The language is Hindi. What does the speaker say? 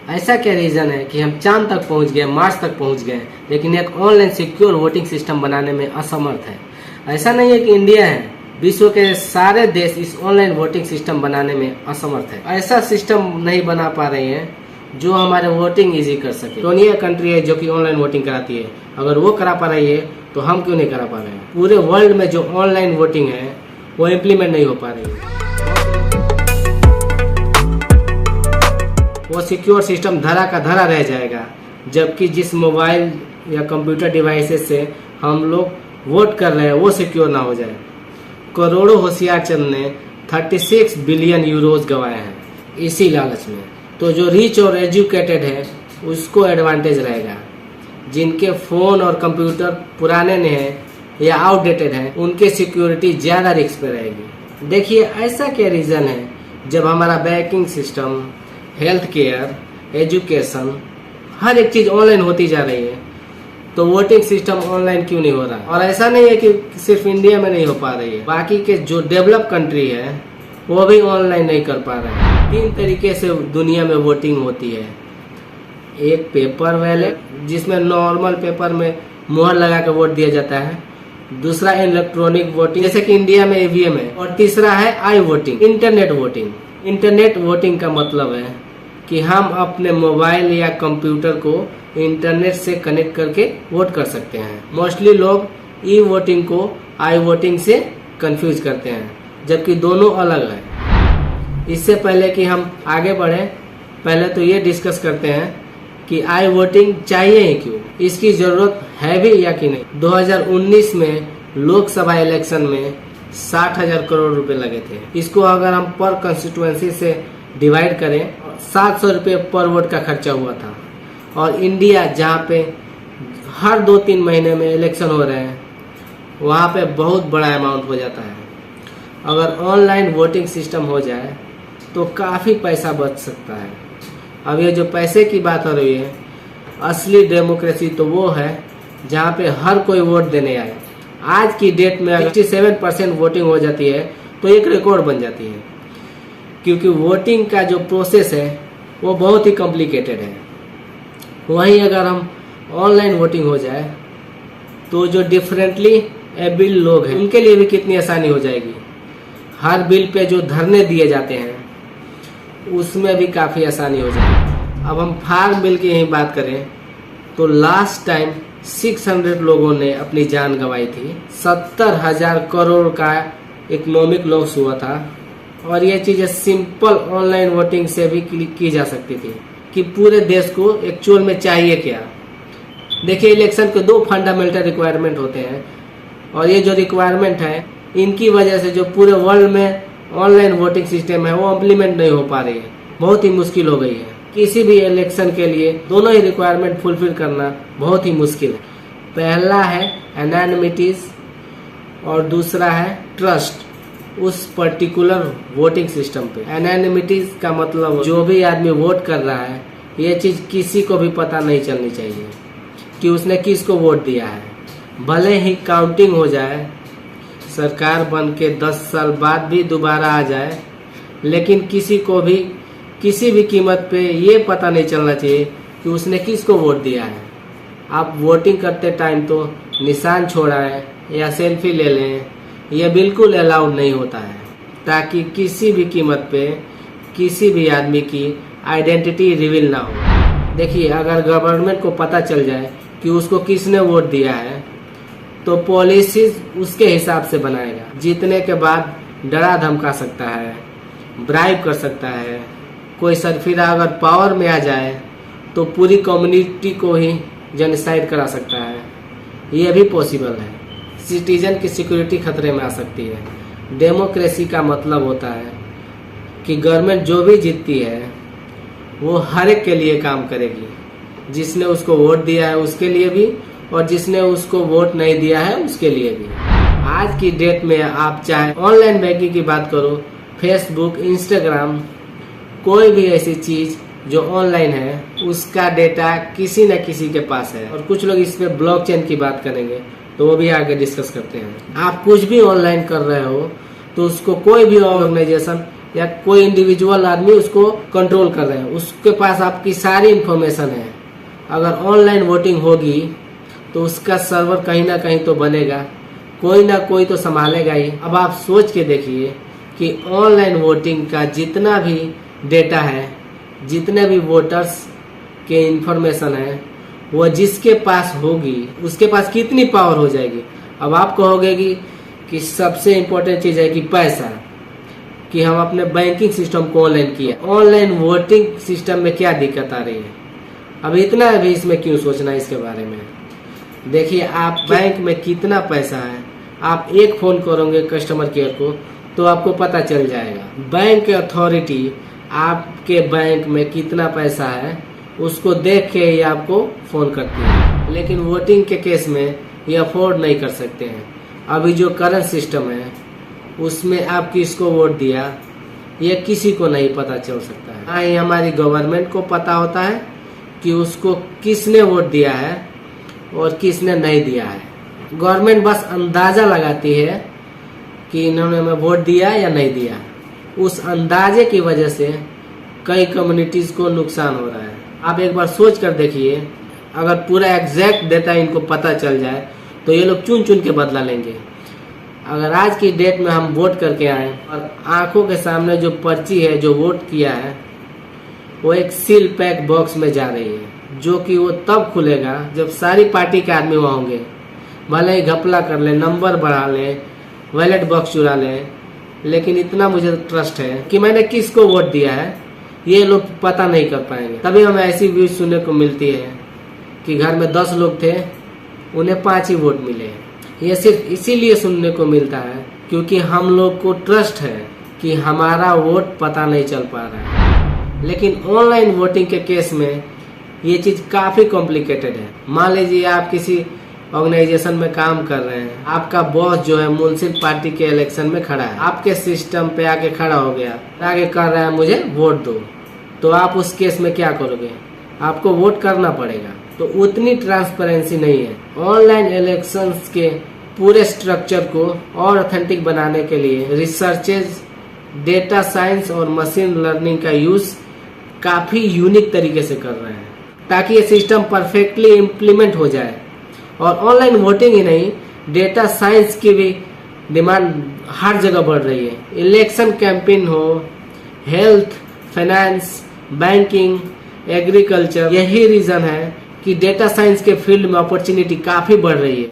ऐसा क्या रीज़न है कि हम चांद तक पहुंच गए, मार्स तक पहुंच गए, लेकिन एक ऑनलाइन सिक्योर वोटिंग सिस्टम बनाने में असमर्थ है। ऐसा नहीं है कि इंडिया है, विश्व के सारे देश इस ऑनलाइन वोटिंग सिस्टम बनाने में असमर्थ है। ऐसा सिस्टम नहीं बना पा रहे हैं जो हमारे वोटिंग इजी कर सके। एस्टोनिया कंट्री है जो कि ऑनलाइन वोटिंग कराती है, अगर वो करा पा रही है तो हम क्यों नहीं करा पा रहे हैं। पूरे वर्ल्ड में जो ऑनलाइन वोटिंग है वो इम्प्लीमेंट नहीं हो पा रही है। वो सिक्योर सिस्टम धरा का धरा रह जाएगा, जबकि जिस मोबाइल या कंप्यूटर डिवाइसेस से हम लोग वोट कर रहे हैं वो सिक्योर ना हो जाए। करोड़ों होशियार चंद ने 36 बिलियन यूरोज गंवाए हैं इसी लालच में। तो जो रिच और एजुकेटेड है उसको एडवांटेज रहेगा, जिनके फ़ोन और कंप्यूटर पुराने ने हैं या आउटडेटेड हैं उनके सिक्योरिटी ज़्यादा रिस्क पे रहेगी। देखिए ऐसा क्या रीज़न है जब हमारा banking system, health care, education, हर एक चीज़ ऑनलाइन होती जा रही है, तो वोटिंग सिस्टम ऑनलाइन क्यों नहीं हो रहा। और ऐसा नहीं है कि सिर्फ इंडिया में नहीं हो पा रही है, बाकी के जो डेवलप कंट्री है वो भी ऑनलाइन नहीं कर पा रहे हैं। 3 तरीके से दुनिया में वोटिंग होती है। एक पेपर बैलेट जिसमें नॉर्मल पेपर में मुहर लगा कर वोट दिया जाता है, दूसरा इलेक्ट्रॉनिक वोटिंग जैसे कि इंडिया में ईवीएम है, और तीसरा है I voting, internet voting. Internet voting का मतलब है कि हम अपने मोबाइल या कंप्यूटर को इंटरनेट से कनेक्ट करके वोट कर सकते हैं। मोस्टली लोग ई वोटिंग को आई वोटिंग से कंफ्यूज करते हैं, जबकि दोनों अलग है। इससे पहले कि हम आगे बढ़ें, पहले तो ये डिस्कस करते हैं कि आई वोटिंग चाहिए ही क्यों, इसकी ज़रूरत है भी या कि नहीं। 2019 में लोकसभा इलेक्शन में 60,000 करोड़ रुपए लगे थे। इसको अगर हम पर कंस्टिट्यूएंसी से डिवाइड करें, 700 रुपये पर वोट का खर्चा हुआ था। और इंडिया जहाँ पे हर 2-3 महीने में इलेक्शन हो रहे हैं, वहाँ पे बहुत बड़ा अमाउंट हो जाता है। अगर ऑनलाइन वोटिंग सिस्टम हो जाए तो काफ़ी पैसा बच सकता है। अब ये जो पैसे की बात हो रही है, असली डेमोक्रेसी तो वो है जहाँ पे हर कोई वोट देने आए। आज की डेट में 67% वोटिंग हो जाती है तो एक रिकॉर्ड बन जाती है, क्योंकि वोटिंग का जो प्रोसेस है वो बहुत ही कॉम्प्लिकेटेड है। वहीं अगर हम ऑनलाइन वोटिंग हो जाए तो जो डिफरेंटली एबल्ड लोग हैं उनके लिए भी कितनी आसानी हो जाएगी। हर बिल पे जो धरने दिए जाते हैं उसमें भी काफ़ी आसानी हो जाएगी। अब हम फार्म बिल की यही बात करें तो लास्ट टाइम 600 लोगों ने अपनी जान गंवाई थी। 70,000 करोड़ का इकोनॉमिक लॉस हुआ था। और ये चीज़ें सिंपल ऑनलाइन वोटिंग से भी की जा सकती थी कि पूरे देश को एक्चुअल में चाहिए क्या। देखिए, इलेक्शन के 2 फंडामेंटल रिक्वायरमेंट होते हैं, और ये जो रिक्वायरमेंट है इनकी वजह से जो पूरे वर्ल्ड में ऑनलाइन वोटिंग सिस्टम है वो इम्प्लीमेंट नहीं हो पा रही है। बहुत ही मुश्किल हो गई है। किसी भी इलेक्शन के लिए दोनों ही रिक्वायरमेंट फुलफिल करना बहुत ही मुश्किल है। पहला है एनानिमिटीज और दूसरा है ट्रस्ट उस पर्टिकुलर वोटिंग सिस्टम पे। एनानिमिटीज का मतलब जो भी आदमी वोट कर रहा है ये चीज़ किसी को भी पता नहीं चलनी चाहिए कि उसने किसको वोट दिया है। भले ही काउंटिंग हो जाए, सरकार बन के 10 साल बाद भी दोबारा आ जाए, लेकिन किसी को भी किसी भी कीमत पे ये पता नहीं चलना चाहिए कि उसने किसको वोट दिया है। आप वोटिंग करते टाइम तो निशान छोड़ाएं या सेल्फी ले लें, यह बिल्कुल अलाउड नहीं होता है, ताकि किसी भी कीमत पे किसी भी आदमी की आइडेंटिटी रिवील ना हो। देखिए, अगर गवर्नमेंट को पता चल जाए कि उसको किसने वोट दिया है तो पॉलिसीज उसके हिसाब से बनाएगा। जीतने के बाद डरा धमका सकता है, ब्राइब कर सकता है। कोई सरफिरा अगर पावर में आ जाए तो पूरी कम्युनिटी को ही जेनोसाइड करा सकता है। ये भी पॉसिबल है। सिटीजन की सिक्योरिटी खतरे में आ सकती है। डेमोक्रेसी का मतलब होता है कि गवर्नमेंट जो भी जीतती है वो हर एक के लिए काम करेगी, जिसने उसको वोट दिया है उसके लिए भी और जिसने उसको वोट नहीं दिया है उसके लिए भी। आज की डेट में आप चाहे ऑनलाइन बैंकिंग की बात करो, फेसबुक, इंस्टाग्राम, कोई भी ऐसी चीज़ जो ऑनलाइन है उसका डेटा किसी न किसी के पास है। और कुछ लोग इस पे ब्लॉकचेन की बात करेंगे तो वो भी आगे डिस्कस करते हैं। आप कुछ भी ऑनलाइन कर रहे हो तो उसको कोई भी ऑर्गेनाइजेशन या कोई इंडिविजुअल आदमी उसको कंट्रोल कर रहे हैं, उसके पास आपकी सारी इंफॉर्मेशन है। अगर ऑनलाइन वोटिंग होगी तो उसका सर्वर कहीं ना कहीं तो बनेगा, कोई ना कोई तो संभालेगा ही। अब आप सोच के देखिए कि ऑनलाइन वोटिंग का जितना भी डेटा है, जितने भी वोटर्स के इंफॉर्मेशन है, वो जिसके पास होगी उसके पास कितनी पावर हो जाएगी। अब आप कहोगे कि सबसे इम्पोर्टेंट चीज़ है कि पैसा, कि हम अपने बैंकिंग सिस्टम को ऑनलाइन किया, ऑनलाइन वोटिंग सिस्टम में क्या दिक्कत आ रही है। अब इतना भी इसमें क्यों सोचना है इसके बारे में। देखिए, आप बैंक में कितना पैसा है, आप एक फ़ोन करोगे कस्टमर केयर को तो आपको पता चल जाएगा। बैंक अथॉरिटी आपके बैंक में कितना पैसा है उसको देख के ही आपको फ़ोन करती है, लेकिन वोटिंग के केस में ये अफोर्ड नहीं कर सकते हैं। अभी जो करंट सिस्टम है उसमें आप किसको वोट दिया ये किसी को नहीं पता चल सकता है। हाँ, ये हमारी गवर्नमेंट को पता होता है कि उसको किसने वोट दिया है और किसने नहीं दिया है। गवर्नमेंट बस अंदाज़ा लगाती है कि इन्होंने हमें वोट दिया या नहीं दिया। उस अंदाजे की वजह से कई कम्युनिटीज़ को नुकसान हो रहा है। आप एक बार सोच कर देखिए, अगर पूरा एग्जैक्ट डेटा इनको पता चल जाए तो ये लोग चुन चुन के बदला लेंगे। अगर आज की डेट में हम वोट करके आए और आंखों के सामने जो पर्ची है, जो वोट किया है, वो एक सील पैक बॉक्स में जा रही है, जो कि वो तब खुलेगा जब सारी पार्टी के आदमी वहाँ होंगे। भले ही घपला कर ले, नंबर बढ़ा ले, बैलेट बॉक्स चुरा ले, लेकिन इतना मुझे ट्रस्ट है कि मैंने किसको वोट दिया है ये लोग पता नहीं कर पाएंगे। तभी हमें ऐसी व्यूज सुनने को मिलती है कि घर में 10 लोग थे, उन्हें 5 ही वोट मिले। ये सिर्फ इसीलिए सुनने को मिलता है क्योंकि हम लोग को ट्रस्ट है कि हमारा वोट पता नहीं चल पा रहा है। लेकिन ऑनलाइन वोटिंग के केस में ये चीज़ काफ़ी कॉम्प्लिकेटेड है। मान लीजिए आप किसी ऑर्गेनाइजेशन में काम कर रहे हैं, आपका बॉस जो है म्युनिसिपल पार्टी के इलेक्शन में खड़ा है, आपके सिस्टम पे आके खड़ा हो गया, आगे कर रहा है मुझे वोट दो, तो आप उस केस में क्या करोगे? आपको वोट करना पड़ेगा। तो उतनी ट्रांसपेरेंसी नहीं है। ऑनलाइन इलेक्शंस के पूरे स्ट्रक्चर को और ऑथेंटिक बनाने के लिए रिसर्चेज, डेटा साइंस और मशीन लर्निंग का यूज काफ़ी यूनिक तरीके से कर रहे हैं ताकि ये सिस्टम परफेक्टली इम्प्लीमेंट हो जाए। और ऑनलाइन वोटिंग ही नहीं, डेटा साइंस की भी डिमांड हर जगह बढ़ रही है। इलेक्शन कैंपेन हो, हेल्थ, फाइनेंस, बैंकिंग, एग्रीकल्चर, यही रीज़न है कि डेटा साइंस के फील्ड में अपॉर्चुनिटी काफ़ी बढ़ रही है।